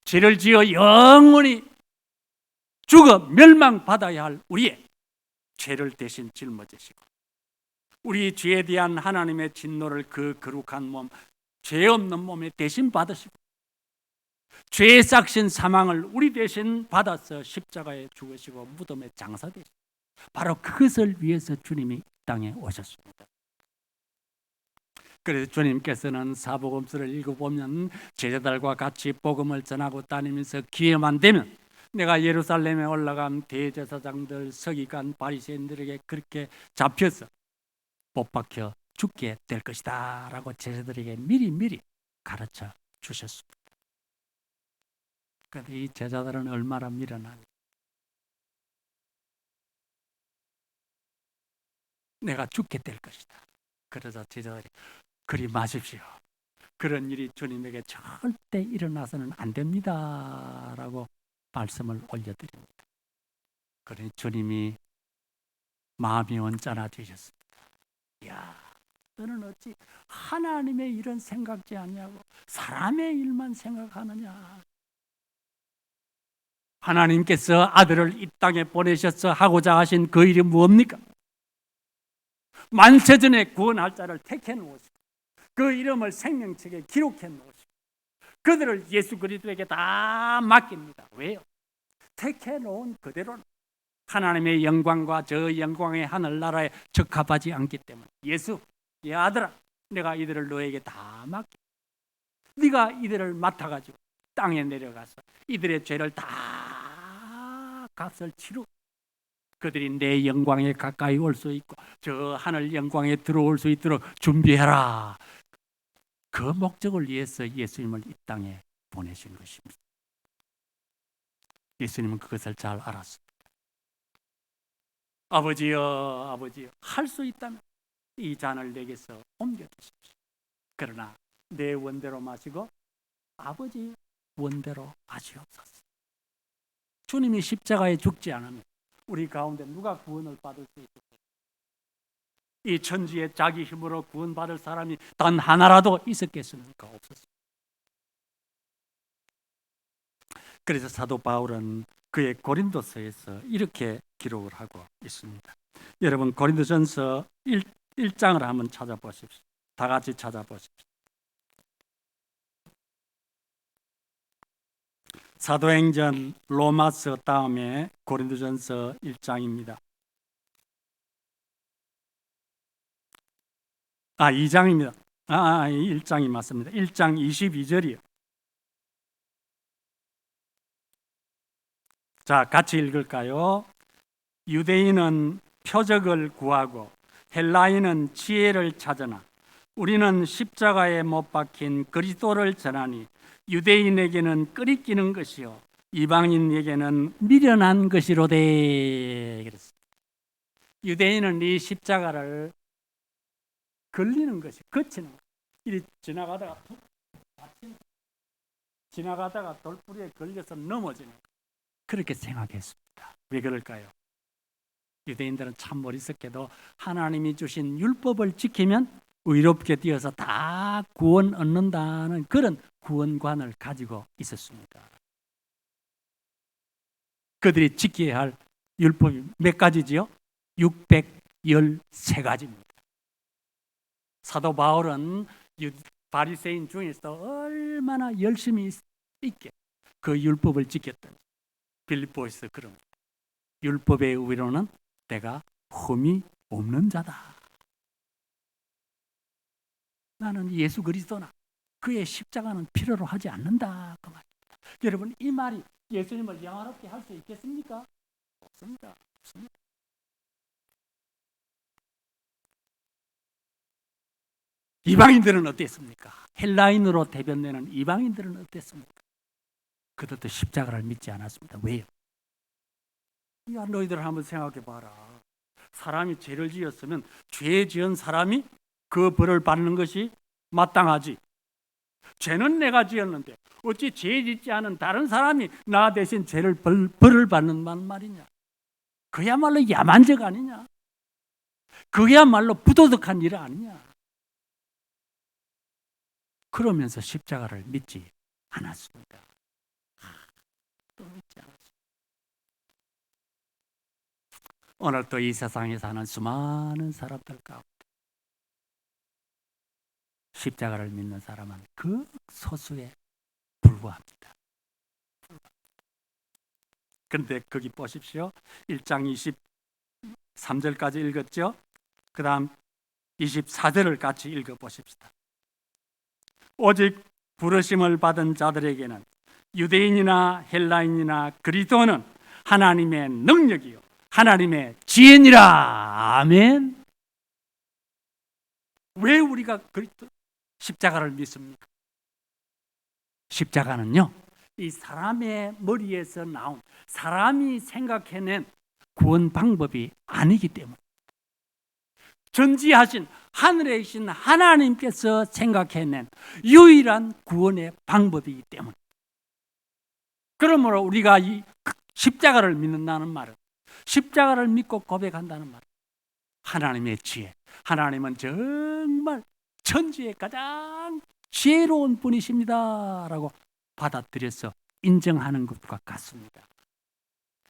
Speaker 1: 죄를 지어 영원히 죽어 멸망받아야 할 우리의 죄를 대신 짊어지시고 우리 죄에 대한 하나님의 진노를 그 거룩한 몸, 죄 없는 몸에 대신 받으시고 죄의 싹신 사망을 우리 대신 받아서 십자가에 죽으시고 무덤에 장사되시고 바로 그것을 위해서 주님이 이 땅에 오셨습니다. 그래서 주님께서는 사복음서를 읽어보면 제자들과 같이 복음을 전하고 다니면서 기회만 되면 내가 예루살렘에 올라간 대제사장들, 서기관, 바리새인들에게 그렇게 잡혀서 못박혀 죽게 될 것이다 라고 제자들에게 미리 가르쳐 주셨습니다. 그런데 이 제자들은 얼마나 미련하니, 내가 죽게 될 것이다. 그러자 제자들이 그리 마십시오. 그런 일이 주님에게 절대 일어나서는 안 됩니다 라고 말씀을 올려드립니다. 그러니 주님이 마음이 언짢아지셨습니다. 이야, 너는 어찌 하나님의 일은 생각지 않냐고 사람의 일만 생각하느냐. 하나님께서 아들을 이 땅에 보내셔서 하고자 하신 그 일이 무엇입니까? 만세전에 구원할 자를 택해 놓으시고 그 이름을 생명책에 기록해 놓으시고 그들을 예수 그리스도에게 다 맡깁니다. 왜요? 택해 놓은 그대로는 하나님의 영광과 저 영광의 하늘나라에 적합하지 않기 때문에 예수, 이 아들아, 내가 이들을 너에게 다 맡겨. 네가 이들을 맡아가지고 땅에 내려가서 이들의 죄를 다 값을 치르고 그들이 내 영광에 가까이 올 수 있고 저 하늘 영광에 들어올 수 있도록 준비해라. 그 목적을 위해서 예수님을 이 땅에 보내신 것입니다. 예수님은 그것을 잘 알았습니다. 아버지여, 아버지여, 할 수 있다면 이 잔을 내게서 옮겨주십시오. 그러나 내 원대로 마시고 아버지 원대로 하시옵소서. 주님이 십자가에 죽지 않으면 우리 가운데 누가 구원을 받을 수 있을까요? 이 천지에 자기 힘으로 구원받을 사람이 단 하나라도 있었겠습니까? 없었습니다. 그래서 사도 바울은 그의 고린도서에서 이렇게 기록을 하고 있습니다. 여러분 고린도전서 1장을 한번 찾아보십시오. 다 같이 찾아보십시오. 사도행전 로마서 다음에 고린도전서 1장입니다. 2장입니다. 1장이 맞습니다. 1장 22절이요. 자, 같이 읽을까요? 유대인은 표적을 구하고 헬라인은 지혜를 찾으나 우리는 십자가에 못 박힌 그리스도를 전하니 유대인에게는 끄리끼는 것이요 이방인에게는 미련한 것이로되. 그랬습니다. 유대인은 이 십자가를 걸리는 것이, 거치는 것. 이리 지나가다가 돌부리에 걸려서 넘어지는 것. 그렇게 생각했습니다. 왜 그럴까요? 유대인들은 참 머릿속에도 하나님이 주신 율법을 지키면 의롭게 되어서 다 구원 얻는다는 그런 구원관을 가지고 있었습니다. 그들이 지켜야 할 율법이 몇 가지지요? 613가지입니다. 사도 바울은 바리새인 중에서 얼마나 열심히 있게 그 율법을 지켰던지 빌립보에서 그런 율법의 의로는 내가 흠이 없는 자다. 나는 예수 그리스도나 그의 십자가는 필요로 하지 않는다. 그 말입니다. 여러분, 이 말이 예수님을 영화롭게 할 수 있겠습니까? 없습니다. 없습니다. 이방인들은 어땠습니까? 헬라인으로 대변되는 이방인들은 어땠습니까? 그들도 십자가를 믿지 않았습니다. 왜요? 야, 너희들 한번 생각해 봐라. 사람이 죄를 지었으면 죄 지은 사람이 그 벌을 받는 것이 마땅하지. 죄는 내가 지었는데 어찌 죄 짓지 않은 다른 사람이 나 대신 죄를 벌을 받는 말이냐. 그야말로 야만적 아니냐. 그야말로 부도덕한 일 아니냐. 그러면서 십자가를 믿지 않았습니다. 또 믿지 않았습니다. 오늘 또 이 세상에 사는 수많은 사람들 가운데 십자가를 믿는 사람은 극소수에 불과합니다. 그런데 거기 보십시오. 1장 23절까지 읽었죠? 그 다음 24절을 같이 읽어보십시다. 오직 부르심을 받은 자들에게는 유대인이나 헬라인이나 그리스도는 하나님의 능력이요 하나님의 지혜니라. 아멘. 왜 우리가 그리스도 십자가를 믿습니까? 십자가는요, 이 사람의 머리에서 나온 사람이 생각해낸 구원 방법이 아니기 때문에 전지하신 하늘에 계신 하나님께서 생각해낸 유일한 구원의 방법이기 때문에, 그러므로 우리가 이 십자가를 믿는다는 말은, 십자가를 믿고 고백한다는 말은 하나님의 지혜, 하나님은 정말 천지의 가장 지혜로운 분이십니다 라고 받아들여서 인정하는 것과 같습니다.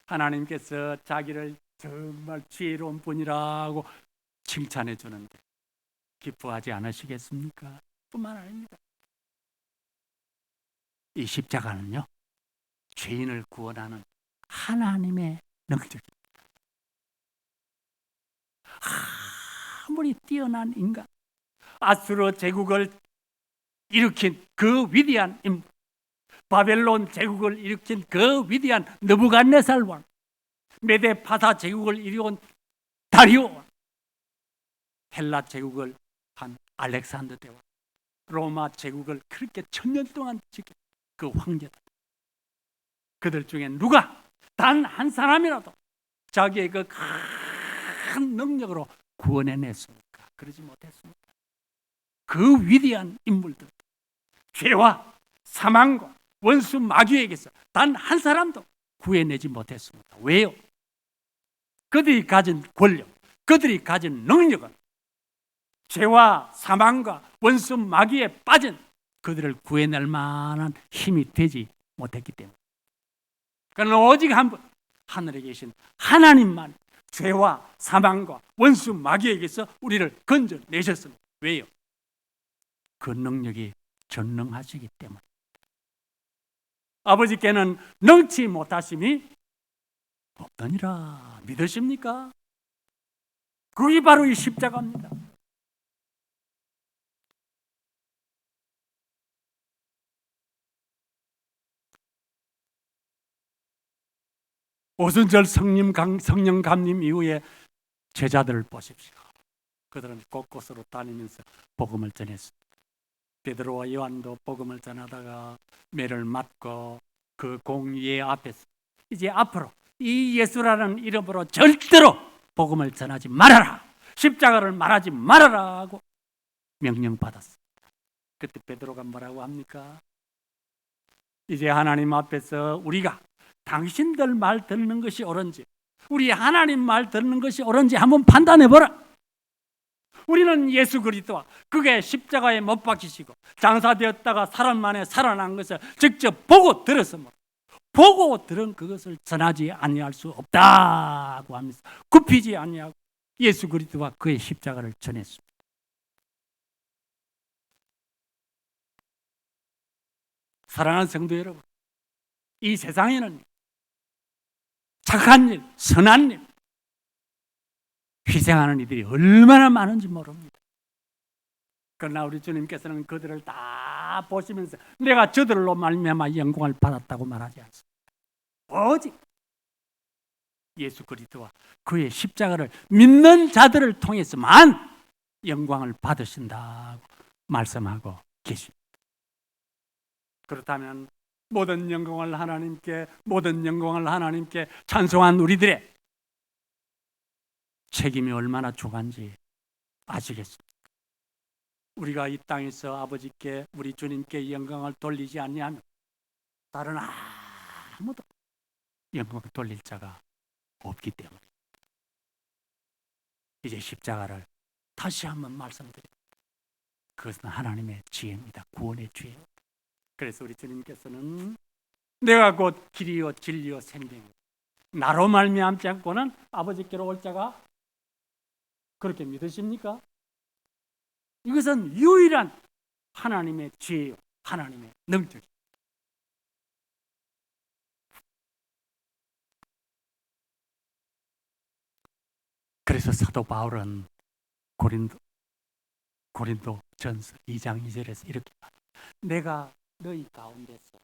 Speaker 1: 하나님께서 자기를 정말 지혜로운 분이라고 칭찬해 주는데 기뻐하지 않으시겠습니까? 뿐만 아닙니다. 이 십자가는요, 죄인을 구원하는 하나님의 능력입니다. 아무리 뛰어난 인간, 아수르 제국을 일으킨 그 위대한 인물, 바벨론 제국을 일으킨 그 위대한 느부갓네살 왕, 메데파사 제국을 이루온 다리오 왕, 헬라 제국을 한 알렉산더 대왕, 로마 제국을 그렇게 1000년 동안 지킨 그 황제들, 그들 중에 누가 단 한 사람이라도 자기의 그 큰 능력으로 구원해냈습니까? 그러지 못했습니다. 그 위대한 인물들, 죄와 사망과 원수 마귀에게서 단 한 사람도 구해내지 못했습니다. 왜요? 그들이 가진 권력, 그들이 가진 능력은 죄와 사망과 원수 마귀에 빠진 그들을 구해낼 만한 힘이 되지 못했기 때문에, 그러나 오직 한 분, 하늘에 계신 하나님만 죄와 사망과 원수 마귀에게서 우리를 건져내셨습니다. 왜요? 그 능력이 전능하시기 때문에. 아버지께는 능치 못하심이 없더니라. 믿으십니까? 그게 바로 이 십자가입니다. 오순절 성령 감림 이후에 제자들을 보십시오. 그들은 곳곳으로 다니면서 복음을 전했습니다. 베드로와 요한도 복음을 전하다가 매를 맞고 그 공예 앞에서 이제 앞으로 이 예수라는 이름으로 절대로 복음을 전하지 말아라, 십자가를 말하지 말아라 하고 명령받았습니다. 그때 베드로가 뭐라고 합니까? 이제 하나님 앞에서 우리가 당신들 말 듣는 것이 옳은지, 우리 하나님 말 듣는 것이 옳은지 한번 판단해 보라. 우리는 예수 그리스도와 그의 십자가에 못 박히시고 장사되었다가 사람 만에 살아난 것을 직접 보고 들었으므로 보고 들은 그것을 전하지 아니할 수 없다고 하면서 굽히지 아니하고 예수 그리스도와 그의 십자가를 전했습니다. 사랑하는 성도 여러분, 이 세상에는 착한 일, 선한 일, 희생하는 이들이 얼마나 많은지 모릅니다. 그러나 우리 주님께서는 그들을 다 보시면서 내가 저들로 말미암아 영광을 받았다고 말하지 않습니다. 오직 예수 그리스도와 그의 십자가를 믿는 자들을 통해서만 영광을 받으신다고 말씀하고 계십니다. 그렇다면 모든 영광을 하나님께 찬송한 우리들의 책임이 얼마나 중한지 아시겠습니까? 우리가 이 땅에서 아버지께 우리 주님께 영광을 돌리지 아니하면 다른 아무도 영광을 돌릴 자가 없기 때문에 이제 십자가를 다시 한번 말씀드립니다. 그것은 하나님의 지혜입니다. 구원의 지혜. 그래서 우리 주님께서는 내가 곧 길이요 진리요 생명이요 나로 말미암지 않고는 아버지께로 올 자가 그렇게 믿으십니까? 이것은 유일한 하나님의 지혜요 하나님의 능력입니다. 그래서 사도 바울은 고린도 전서 2장 2절에서 이렇게 말합니다. 내가 너희 가운데서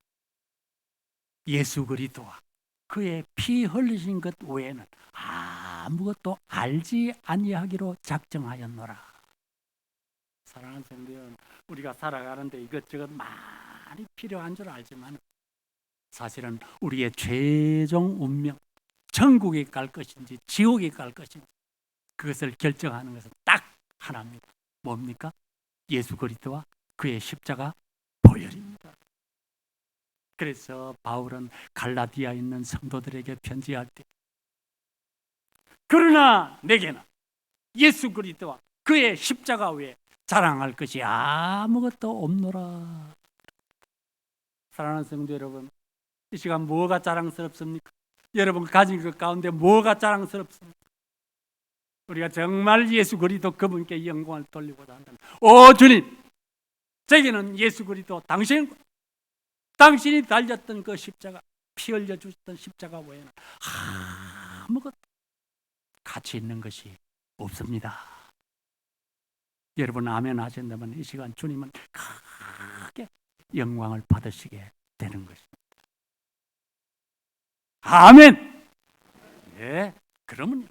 Speaker 1: 예수 그리스도와 그의 피 흘리신 것 외에는 아무것도 알지 아니하기로 작정하였노라. 사랑하는 성도 여러분, 우리가 살아가는데 이것저것 많이 필요한 줄 알지만 사실은 우리의 최종 운명, 천국에 갈 것인지 지옥에 갈 것인지 그것을 결정하는 것은 딱 하나입니다. 뭡니까? 예수 그리스도와 그의 십자가 보혈입니다. 그래서 바울은 갈라디아에 있는 성도들에게 편지할 때 그러나 내게는 예수 그리스도와 그의 십자가 외에 자랑할 것이 아무것도 없노라. 사랑하는 성도 여러분, 이 시간 뭐가 자랑스럽습니까? 여러분 가진 것 가운데 뭐가 자랑스럽습니까? 우리가 정말 예수 그리스도 그분께 영광을 돌리고자 한다면 오 주님, 제게는 예수 그리스도 당신이 달렸던 그 십자가, 피 흘려 주셨던 십자가 외에는 아무것도 가치 있는 것이 없습니다. 여러분 아멘 하신다면 이 시간 주님은 크게 영광을 받으시게 되는 것입니다. 아멘. 예, 그러면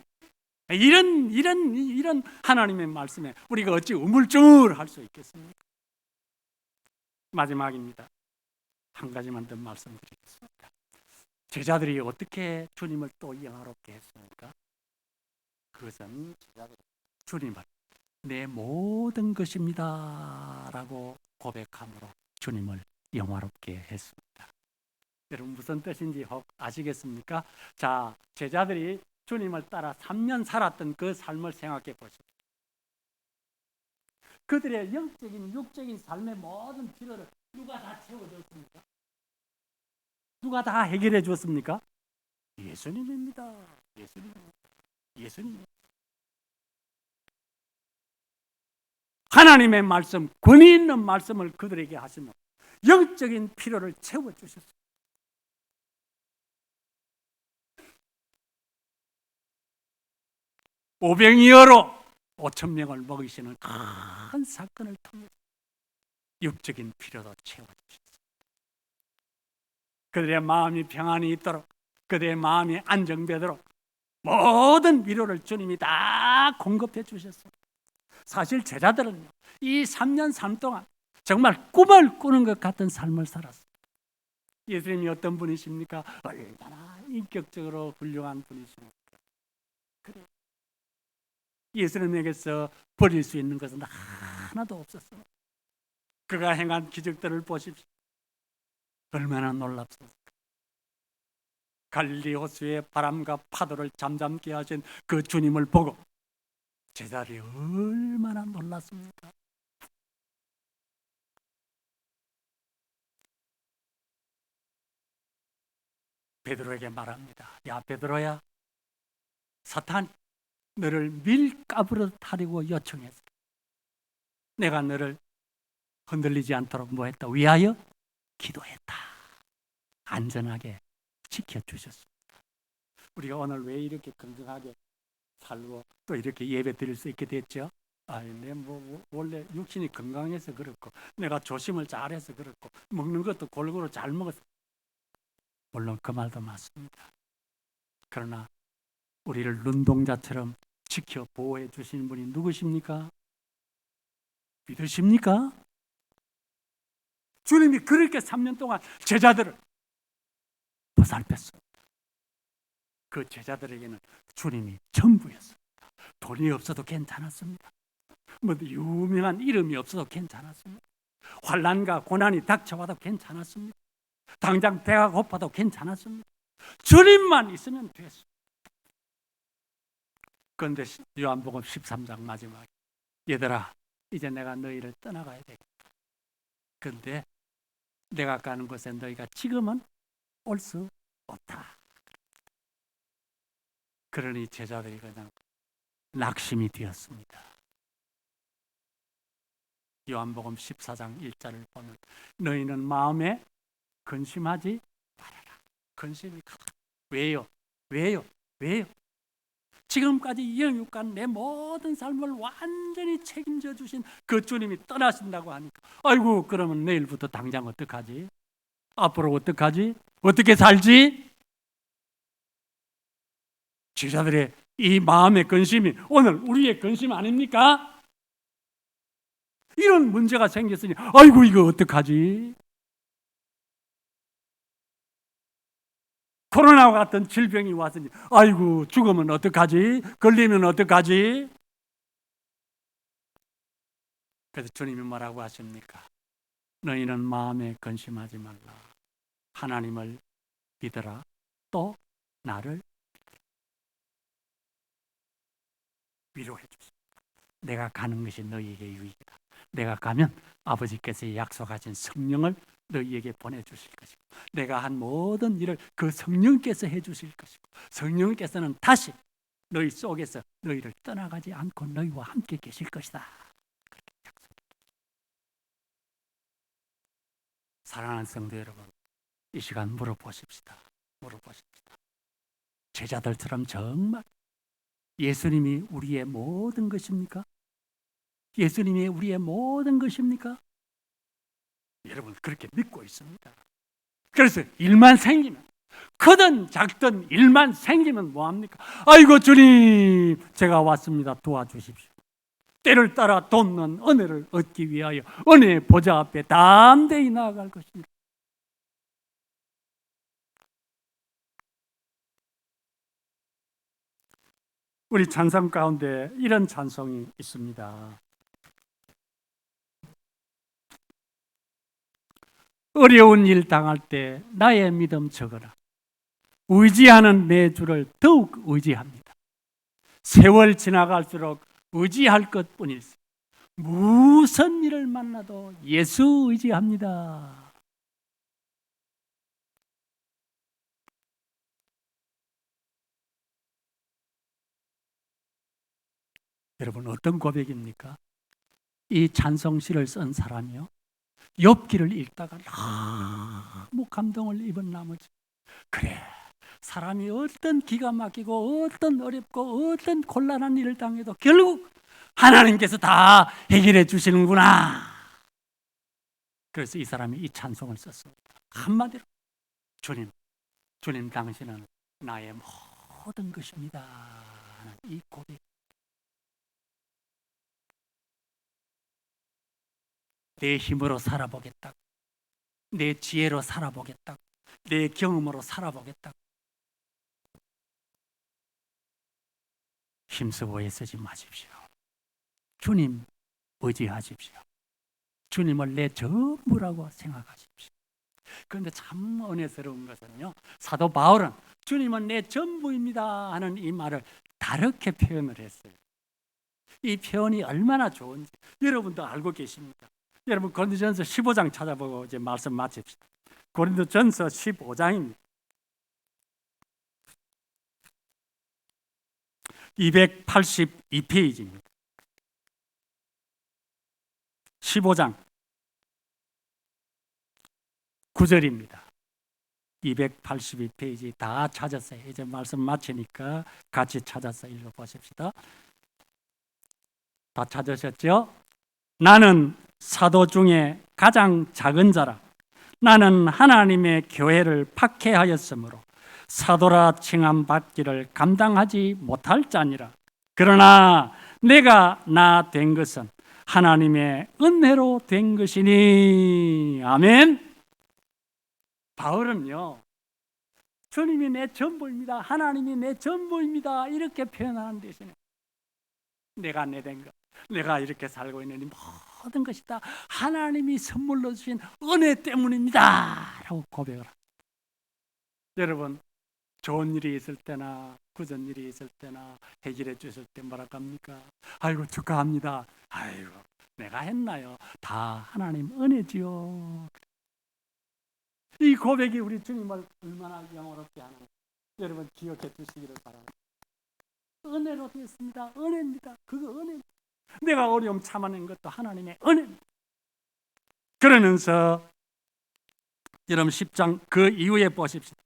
Speaker 1: 이런 하나님의 말씀에 우리가 어찌 우물쭈물할 수 있겠습니까? 마지막입니다. 한 가지만 더 말씀드리겠습니다. 제자들이 어떻게 주님을 또 영화롭게 했습니까? 그것은 제자들이 주님을 내 모든 것입니다 라고 고백함으로 주님을 영화롭게 했습니다. 여러분 무슨 뜻인지 혹 아시겠습니까? 자, 제자들이 주님을 따라 3년 살았던 그 삶을 생각해 보십시오. 그들의 영적인 육적인 삶의 모든 필요를 누가 다 채워줬습니까? 누가 다 해결해 줬습니까? 예수님입니다. 예수님. 하나님의 말씀, 권위 있는 말씀을 그들에게 하시며 영적인 필요를 채워주셨습니다. 오병이어로 5,000명을 먹이시는 큰 사건을 통해 육적인 필요도 채워주셨습니다. 그들의 마음이 평안이 있도록, 그들의 마음이 안정되도록 모든 위로를 주님이 다 공급해 주셨습니다. 사실 제자들은요, 이 3년 삶 동안 정말 꿈을 꾸는 것 같은 삶을 살았습니다. 예수님이 어떤 분이십니까? 얼마나 인격적으로 훌륭한 분이십니까? 그래. 예수님에게서 버릴 수 있는 것은 하나도 없었어요. 그가 행한 기적들을 보십시오. 얼마나 놀랍습니까? 갈릴리 호수의 바람과 파도를 잠잠케 하신 그 주님을 보고 제자들이 얼마나 놀랐습니까? 베드로에게 말합니다. 야, 베드로야, 사탄 너를 밀가부로 타려고 요청했어. 내가 너를 흔들리지 않도록 뭐 했다? 위하여 기도했다. 안전하게 지켜주셨습니다. 우리가 오늘 왜 이렇게 건강하게 살고 또 이렇게 예배 드릴 수 있게 됐죠? 원래 육신이 건강해서 그렇고 내가 조심을 잘해서 그렇고 먹는 것도 골고루 잘 먹어서, 물론 그 말도 맞습니다. 그러나 우리를 눈동자처럼 지켜 보호해 주시는 분이 누구십니까? 믿으십니까? 주님이 그렇게 3년 동안 제자들을 보살폈습니다. 그 제자들에게는 주님이 전부였습니다. 돈이 없어도 괜찮았습니다. 뭐 유명한 이름이 없어도 괜찮았습니다. 환난과 고난이 닥쳐와도 괜찮았습니다. 당장 배가 고파도 괜찮았습니다. 주님만 있으면 됐습니다. 그런데 요한복음 13장 마지막에 얘들아, 이제 내가 너희를 떠나가야 되겠다. 그런데 내가 가는 곳에 너희가 지금은 올 수 없다. 그러니 제자들이 그냥 낙심이 되었습니다. 요한복음 14장 1절을 보면 너희는 마음에 근심하지 말아라. 근심이 가다. 왜요? 지금까지 영육간 내 모든 삶을 완전히 책임져 주신 그 주님이 떠나신다고 하니까, 아이고, 그러면 내일부터 당장 어떡하지? 앞으로 어떡하지? 어떻게 살지? 제자들의 이 마음의 근심이 오늘 우리의 근심 아닙니까? 이런 문제가 생겼으니 아이고, 이거 어떡하지? 코로나와 같은 질병이 왔으니 아이고, 죽으면 어떡하지? 걸리면 어떡하지? 그래서 주님이 뭐라고 하십니까? 너희는 마음에 근심하지 말라. 하나님을 믿어라. 또 나를 위로해 주십시오. 내가 가는 것이 너희에게 유익이다. 내가 가면 아버지께서 약속하신 성령을 너희에게 보내주실 것이고, 내가 한 모든 일을 그 성령께서 해주실 것이고, 성령께서는 다시 너희 속에서 너희를 떠나가지 않고 너희와 함께 계실 것이다. 사랑하는 성도 여러분, 이 시간 물어보십시다. 제자들처럼 정말 예수님이 우리의 모든 것입니까? 예수님이 우리의 모든 것입니까? 여러분, 그렇게 믿고 있습니다. 그래서 일만 생기면, 크든 작든 일만 생기면 뭐합니까? 아이고, 주님, 제가 왔습니다. 도와주십시오. 때를 따라 돕는 은혜를 얻기 위하여 은혜의 보좌 앞에 담대히 나아갈 것입니다. 우리 찬송 가운데 이런 찬송이 있습니다. 어려운 일 당할 때 나의 믿음 적어라. 의지하는 내 주를 더욱 의지합니다. 세월 지나갈수록 의지할 것뿐일세. 무슨 일을 만나도 예수 의지합니다. 여러분, 어떤 고백입니까? 이 찬송시를 쓴 사람이요, 욥기를 읽다가 너무 감동을 입은 나머지, 그래, 사람이 어떤 기가 막히고 어떤 어렵고 어떤 곤란한 일을 당해도 결국 하나님께서 다 해결해 주시는구나. 그래서 이 사람이 이 찬송을 썼습니다. 한마디로, 주님 당신은 나의 모든 것입니다 하는 이 고백. 내 힘으로 살아보겠다, 내 지혜로 살아보겠다, 내 경험으로 살아보겠다, 힘쓰고 애쓰지 마십시오. 주님 의지하십시오. 주님을 내 전부라고 생각하십시오. 그런데 참 은혜스러운 것은요, 사도 바울은 주님은 내 전부입니다 하는 이 말을 다르게 표현을 했어요. 이 표현이 얼마나 좋은지 여러분도 알고 계십니까? 여러분 고린도전서 15장 찾아보고 이제 말씀 마칩시다. 고린도전서 15장입니다. 282페이지입니다. 15장 9절입니다. 282페이지 다 찾았어요. 이제 말씀 마치니까 같이 찾아서 읽어보십시다. 다 찾으셨죠? 나는 사도 중에 가장 작은 자라. 나는 하나님의 교회를 박해하였으므로 사도라 칭함받기를 감당하지 못할 자니라. 그러나 내가 나 된 것은 하나님의 은혜로 된 것이니. 아멘. 바울은요, 주님이 내 전부입니다, 하나님이 내 전부입니다 이렇게 표현하는 대신에 내가 내 된 것, 내가 이렇게 살고 있는 이 모든 것이 다 하나님이 선물로 주신 은혜 때문입니다 라고 고백을 합니다. 여러분, 좋은 일이 있을 때나 굳은 일이 있을 때나 해결해 주실 때 뭐라고 합니까? 아이고 축하합니다. 아이고 내가 했나요? 다 하나님 은혜지요. 이 고백이 우리 주님을 얼마나 영원롭게 하는지 여러분 기억해 주시기를 바랍니다. 은혜로 되었습니다. 은혜입니다. 그거 은혜입니다. 내가 어려움 참아낸 것도 하나님의 은혜입니다. 그러면서 여러분 10장 그 이후에 보십시다.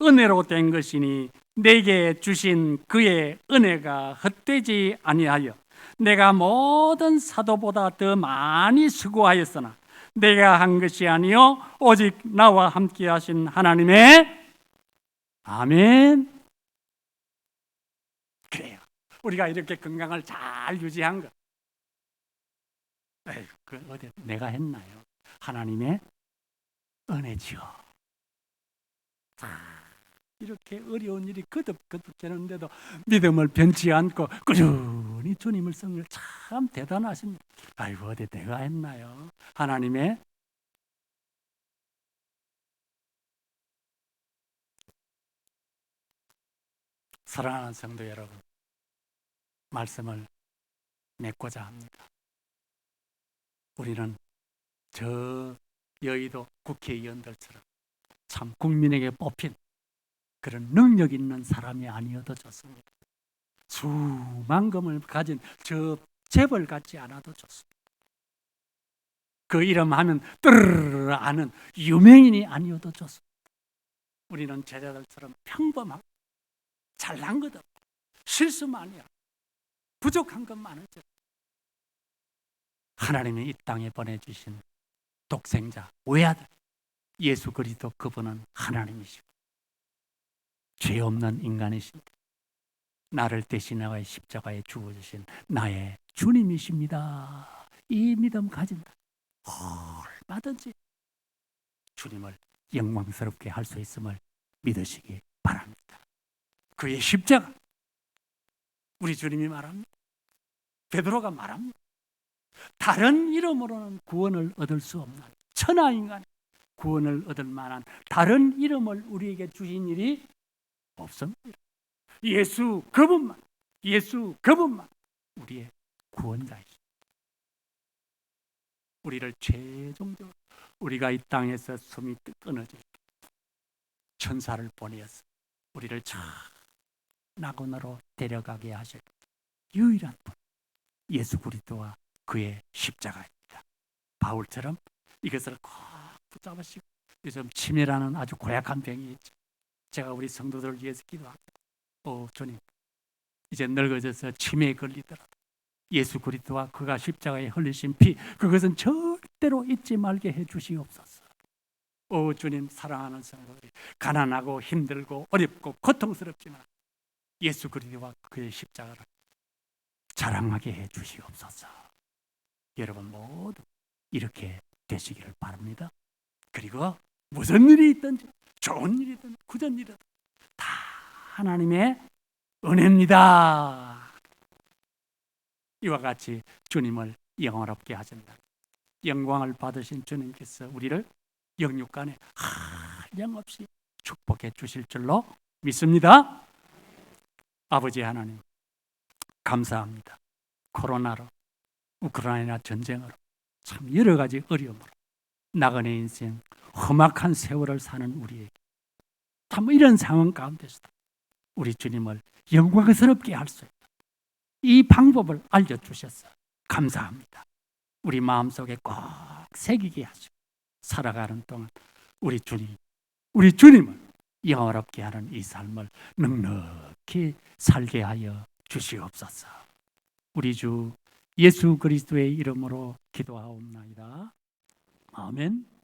Speaker 1: 은혜로 된 것이니 내게 주신 그의 은혜가 헛되지 아니하여 내가 모든 사도보다 더 많이 수고하였으나 내가 한 것이 아니요 오직 나와 함께 하신 하나님의 아멘. 그래요. 우리가 이렇게 건강을 잘 유지한 것, 그 어디 내가 했나요? 하나님의 은혜지요. 이렇게 어려운 일이 거듭되는데도 믿음을 변치 않고 꾸준히 주님을 섬기는 참 대단하십니다. 아이고 어디 내가 했나요? 하나님의 사랑하는 성도 여러분, 말씀을 맺고자 합니다. 우리는 저 여의도 국회의원들처럼 참 국민에게 뽑힌 그런 능력 있는 사람이 아니어도 좋습니다. 수만금을 가진 저 재벌 같지 않아도 좋습니다. 그 이름 하면 뜨르르 아는 유명인이 아니어도 좋습니다. 우리는 제자들처럼 평범하고 잘난 것 없고 실수만 아니야 부족한 것 많으죠. 하나님이 이 땅에 보내주신 독생자 외아들 예수 그리스도, 그분은 하나님이시고 죄 없는 인간이십니다. 나를 대신하여 십자가에 죽어주신 나의 주님이십니다. 이 믿음 가진다 얼마든지 주님을 영광스럽게 할 수 있음을 믿으시기 바랍니다. 그의 십자가, 우리 주님이 말합니다. 베드로가 말합니다. 다른 이름으로는 구원을 얻을 수 없는 천하인간 구원을 얻을 만한 다른 이름을 우리에게 주신 일이 없습니다. 예수 그분만, 예수 그분만 우리의 구원자이십니다. 우리를 최종적으로 우리가 이 땅에서 숨이 끊어질 때 천사를 보내어서 우리를 저 낙원으로 데려가게 하실 유일한 분, 예수 그리스도와 그의 십자가입니다. 바울처럼 이것을 꼭 붙잡으시고, 요즘 치매라는 아주 고약한 병이 있죠. 제가 우리 성도들을 위해서 기도합니다. 주님, 이제 늙어져서 치매에 걸리더라도 예수 그리스도와 그가 십자가에 흘리신 피, 그것은 절대로 잊지 말게 해주시옵소서. 주님, 사랑하는 성도들이 가난하고 힘들고 어렵고 고통스럽지만 예수 그리스도와 그의 십자가를 자랑하게 해주시옵소서. 여러분 모두 이렇게 되시기를 바랍니다. 그리고 무슨 일이 있든지 좋은 일이든 굳은 일이든 다 하나님의 은혜입니다. 이와 같이 주님을 영원롭게 하신다. 영광을 받으신 주님께서 우리를 영육간에 한량없이 축복해 주실 줄로 믿습니다. 아버지 하나님, 감사합니다. 코로나로, 우크라이나 전쟁으로, 참 여러 가지 어려움으로 나그네 인생 험악한 세월을 사는 우리에게 참 이런 상황 가운데서도 우리 주님을 영광스럽게 할 수 있는 이 방법을 알려주셔서 감사합니다. 우리 마음속에 꼭 새기게 하시고 살아가는 동안 우리 주님을 영화롭게 하는 이 삶을 넉넉히 살게 하여 주시옵소서. 우리 주 예수 그리스도의 이름으로 기도하옵나이다. 아멘.